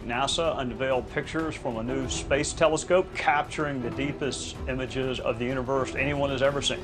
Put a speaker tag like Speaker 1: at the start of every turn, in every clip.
Speaker 1: NASA unveiled pictures from a new space telescope capturing the deepest images of the universe anyone has ever seen.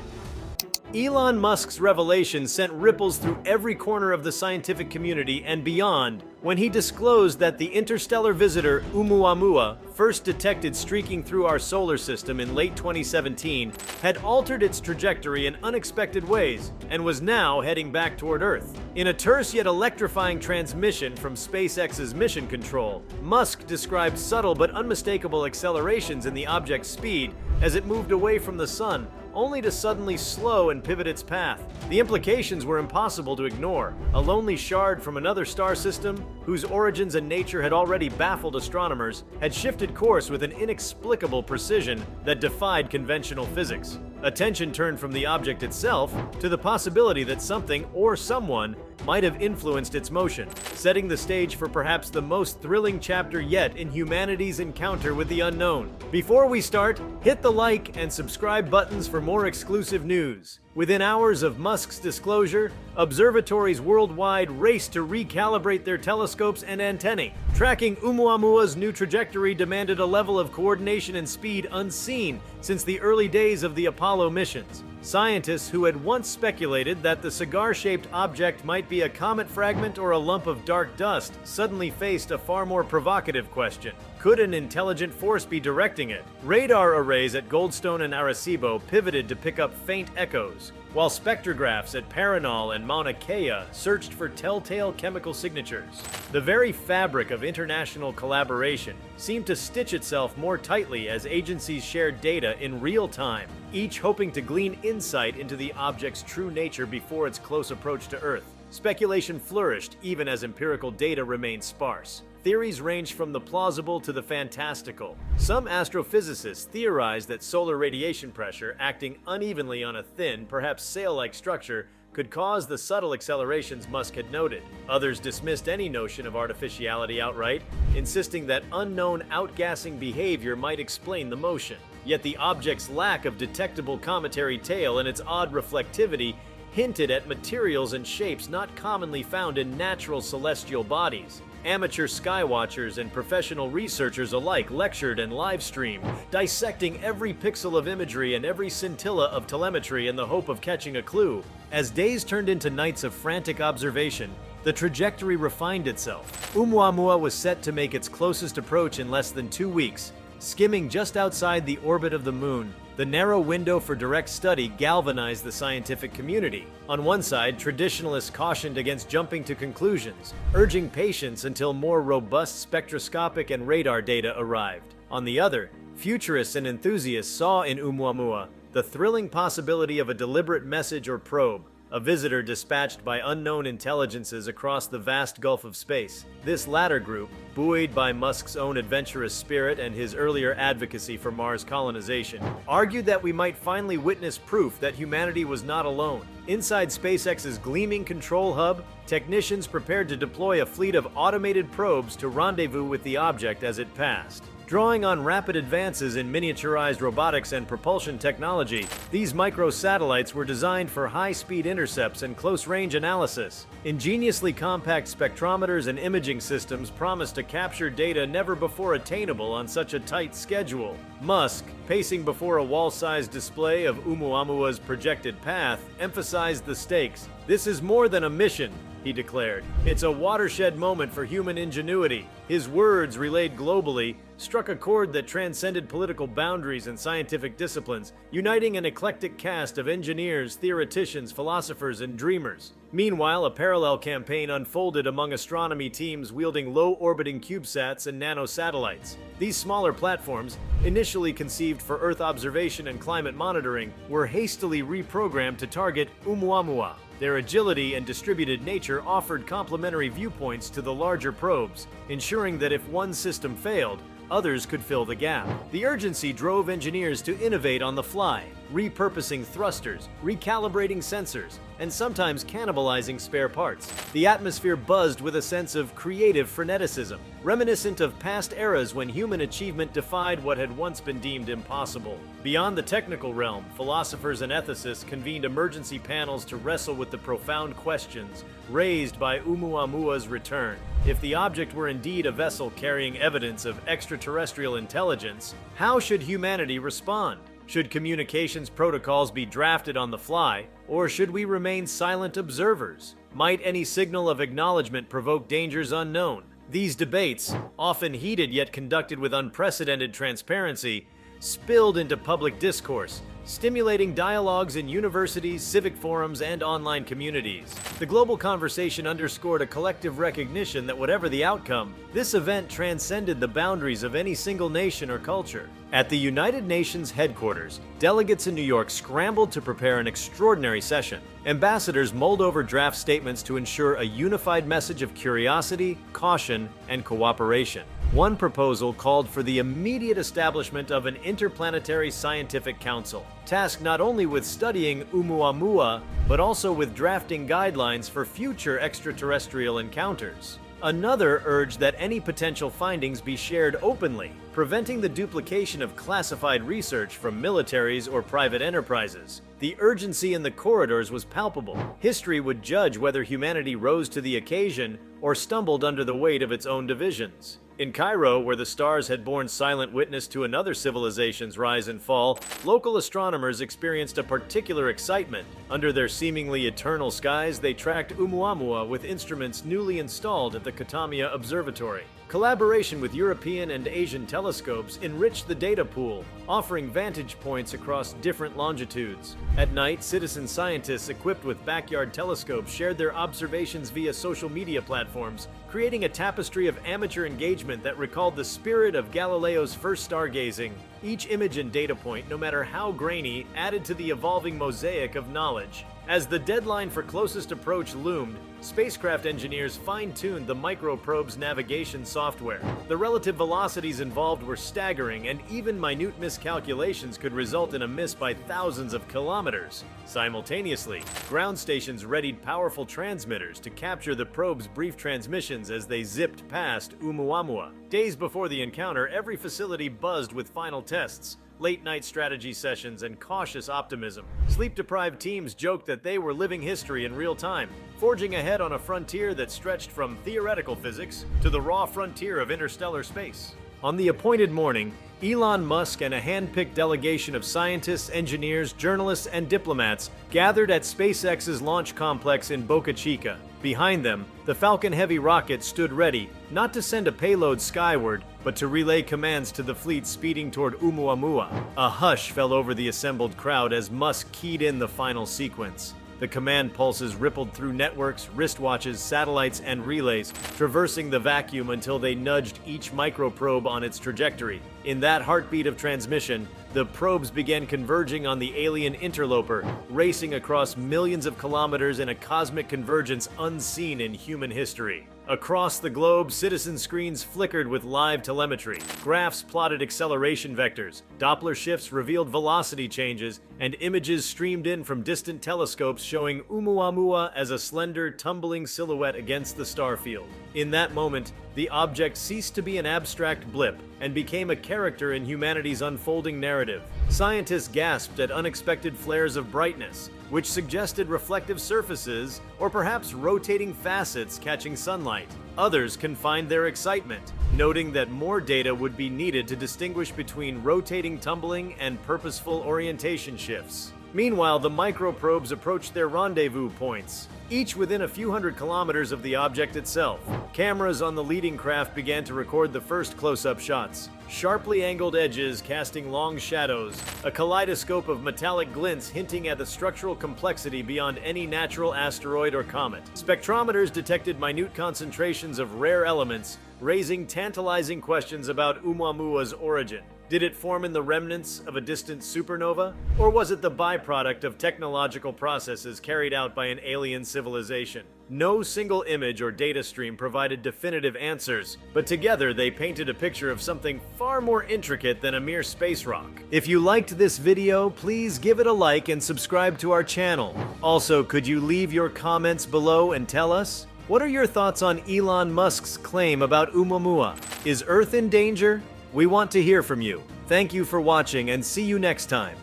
Speaker 2: Elon Musk's revelation sent ripples through every corner of the scientific community and beyond when he disclosed that the interstellar visitor Oumuamua, first detected streaking through our solar system in late 2017, had altered its trajectory in unexpected ways and was now heading back toward Earth. In a terse yet electrifying transmission from SpaceX's mission control, Musk described subtle but unmistakable accelerations in the object's speed as it moved away from the sun, only to suddenly slow and pivot its path. The implications were impossible to ignore. A lonely shard from another star system, whose origins and nature had already baffled astronomers, had shifted course with an inexplicable precision that defied conventional physics. Attention turned from the object itself to the possibility that something or someone might have influenced its motion, setting the stage for perhaps the most thrilling chapter yet in humanity's encounter with the unknown. Before we start, hit the like and subscribe buttons for more exclusive news. Within hours of Musk's disclosure, observatories worldwide raced to recalibrate their telescopes and antennae. Tracking Oumuamua's new trajectory demanded a level of coordination and speed unseen since the early days of the Apollo missions. Scientists who had once speculated that the cigar-shaped object might be a comet fragment or a lump of dark dust suddenly faced a far more provocative question. Could an intelligent force be directing it? Radar arrays at Goldstone and Arecibo pivoted to pick up faint echoes, while spectrographs at Paranal and Mauna Kea searched for telltale chemical signatures. The very fabric of international collaboration seemed to stitch itself more tightly as agencies shared data in real time, each hoping to glean insight into the object's true nature before its close approach to Earth. Speculation flourished even as empirical data remained sparse. Theories ranged from the plausible to the fantastical. Some astrophysicists theorized that solar radiation pressure acting unevenly on a thin, perhaps sail-like structure could cause the subtle accelerations Musk had noted. Others dismissed any notion of artificiality outright, insisting that unknown outgassing behavior might explain the motion. Yet the object's lack of detectable cometary tail and its odd reflectivity hinted at materials and shapes not commonly found in natural celestial bodies. Amateur skywatchers and professional researchers alike lectured and live-streamed, dissecting every pixel of imagery and every scintilla of telemetry in the hope of catching a clue. As days turned into nights of frantic observation, the trajectory refined itself. Oumuamua was set to make its closest approach in less than 2 weeks, skimming just outside the orbit of the moon. The narrow window for direct study galvanized the scientific community. On one side, traditionalists cautioned against jumping to conclusions, urging patience until more robust spectroscopic and radar data arrived. On the other, futurists and enthusiasts saw in Oumuamua the thrilling possibility of a deliberate message or probe, a visitor dispatched by unknown intelligences across the vast gulf of space. This latter group, buoyed by Musk's own adventurous spirit and his earlier advocacy for Mars colonization, argued that we might finally witness proof that humanity was not alone. Inside SpaceX's gleaming control hub, technicians prepared to deploy a fleet of automated probes to rendezvous with the object as it passed. Drawing on rapid advances in miniaturized robotics and propulsion technology, these microsatellites were designed for high-speed intercepts and close-range analysis. Ingeniously compact spectrometers and imaging systems promised to capture data never before attainable on such a tight schedule. Musk, pacing before a wall-sized display of Oumuamua's projected path, emphasized the stakes. "This is more than a mission," he declared. "It's a watershed moment for human ingenuity." His words, relayed globally, struck a chord that transcended political boundaries and scientific disciplines, uniting an eclectic cast of engineers, theoreticians, philosophers, and dreamers. Meanwhile, a parallel campaign unfolded among astronomy teams wielding low-orbiting CubeSats and nanosatellites. These smaller platforms, initially conceived for Earth observation and climate monitoring, were hastily reprogrammed to target Oumuamua. Their agility and distributed nature offered complementary viewpoints to the larger probes, ensuring that if one system failed, others could fill the gap. The urgency drove engineers to innovate on the fly, repurposing thrusters, recalibrating sensors, and sometimes cannibalizing spare parts. The atmosphere buzzed with a sense of creative freneticism, reminiscent of past eras when human achievement defied what had once been deemed impossible. Beyond the technical realm, philosophers and ethicists convened emergency panels to wrestle with the profound questions raised by Oumuamua's return. If the object were indeed a vessel carrying evidence of extraterrestrial intelligence, how should humanity respond? Should communications protocols be drafted on the fly, or should we remain silent observers? Might any signal of acknowledgement provoke dangers unknown? These debates, often heated yet conducted with unprecedented transparency, spilled into public discourse, stimulating dialogues in universities, civic forums, and online communities. The global conversation underscored a collective recognition that whatever the outcome, this event transcended the boundaries of any single nation or culture. At the United Nations headquarters, delegates in New York scrambled to prepare an extraordinary session. Ambassadors mulled over draft statements to ensure a unified message of curiosity, caution, and cooperation. One proposal called for the immediate establishment of an interplanetary scientific council, tasked not only with studying Oumuamua, but also with drafting guidelines for future extraterrestrial encounters. Another urged that any potential findings be shared openly, preventing the duplication of classified research from militaries or private enterprises. The urgency in the corridors was palpable. History would judge whether humanity rose to the occasion or stumbled under the weight of its own divisions. In Cairo, where the stars had borne silent witness to another civilization's rise and fall, local astronomers experienced a particular excitement. Under their seemingly eternal skies, they tracked Oumuamua with instruments newly installed at the Katamia Observatory. Collaboration with European and Asian telescopes enriched the data pool, offering vantage points across different longitudes. At night, citizen scientists equipped with backyard telescopes shared their observations via social media platforms, creating a tapestry of amateur engagement that recalled the spirit of Galileo's first stargazing. Each image and data point, no matter how grainy, added to the evolving mosaic of knowledge. As the deadline for closest approach loomed, spacecraft engineers fine-tuned the microprobe's navigation software. The relative velocities involved were staggering, and even minute miscalculations could result in a miss by thousands of kilometers. Simultaneously, ground stations readied powerful transmitters to capture the probe's brief transmissions as they zipped past Oumuamua. Days before the encounter, every facility buzzed with final tests, late-night strategy sessions, and cautious optimism. Sleep-deprived teams joked that they were living history in real time, forging ahead on a frontier that stretched from theoretical physics to the raw frontier of interstellar space. On the appointed morning, Elon Musk and a hand-picked delegation of scientists, engineers, journalists, and diplomats gathered at SpaceX's launch complex in Boca Chica. Behind them, the Falcon Heavy rocket stood ready, not to send a payload skyward, but to relay commands to the fleet speeding toward Oumuamua. A hush fell over the assembled crowd as Musk keyed in the final sequence. The command pulses rippled through networks, wristwatches, satellites, and relays, traversing the vacuum until they nudged each microprobe on its trajectory. In that heartbeat of transmission, the probes began converging on the alien interloper, racing across millions of kilometers in a cosmic convergence unseen in human history. Across the globe, citizen screens flickered with live telemetry. Graphs plotted acceleration vectors, Doppler shifts revealed velocity changes, and images streamed in from distant telescopes showing Oumuamua as a slender, tumbling silhouette against the starfield. In that moment, the object ceased to be an abstract blip and became a character in humanity's unfolding narrative. Scientists gasped at unexpected flares of brightness, which suggested reflective surfaces or perhaps rotating facets catching sunlight. Others confined their excitement, noting that more data would be needed to distinguish between rotating tumbling and purposeful orientation shifts. Meanwhile, the microprobes approached their rendezvous points, each within a few hundred kilometers of the object itself. Cameras on the leading craft began to record the first close-up shots, sharply angled edges casting long shadows, a kaleidoscope of metallic glints hinting at the structural complexity beyond any natural asteroid or comet. Spectrometers detected minute concentrations of rare elements, raising tantalizing questions about Oumuamua's origin. Did it form in the remnants of a distant supernova? Or was it the byproduct of technological processes carried out by an alien civilization? No single image or data stream provided definitive answers, but together they painted a picture of something far more intricate than a mere space rock. If you liked this video, please give it a like and subscribe to our channel. Also, could you leave your comments below and tell us? What are your thoughts on Elon Musk's claim about Oumuamua? Is Earth in danger? We want to hear from you. Thank you for watching and see you next time.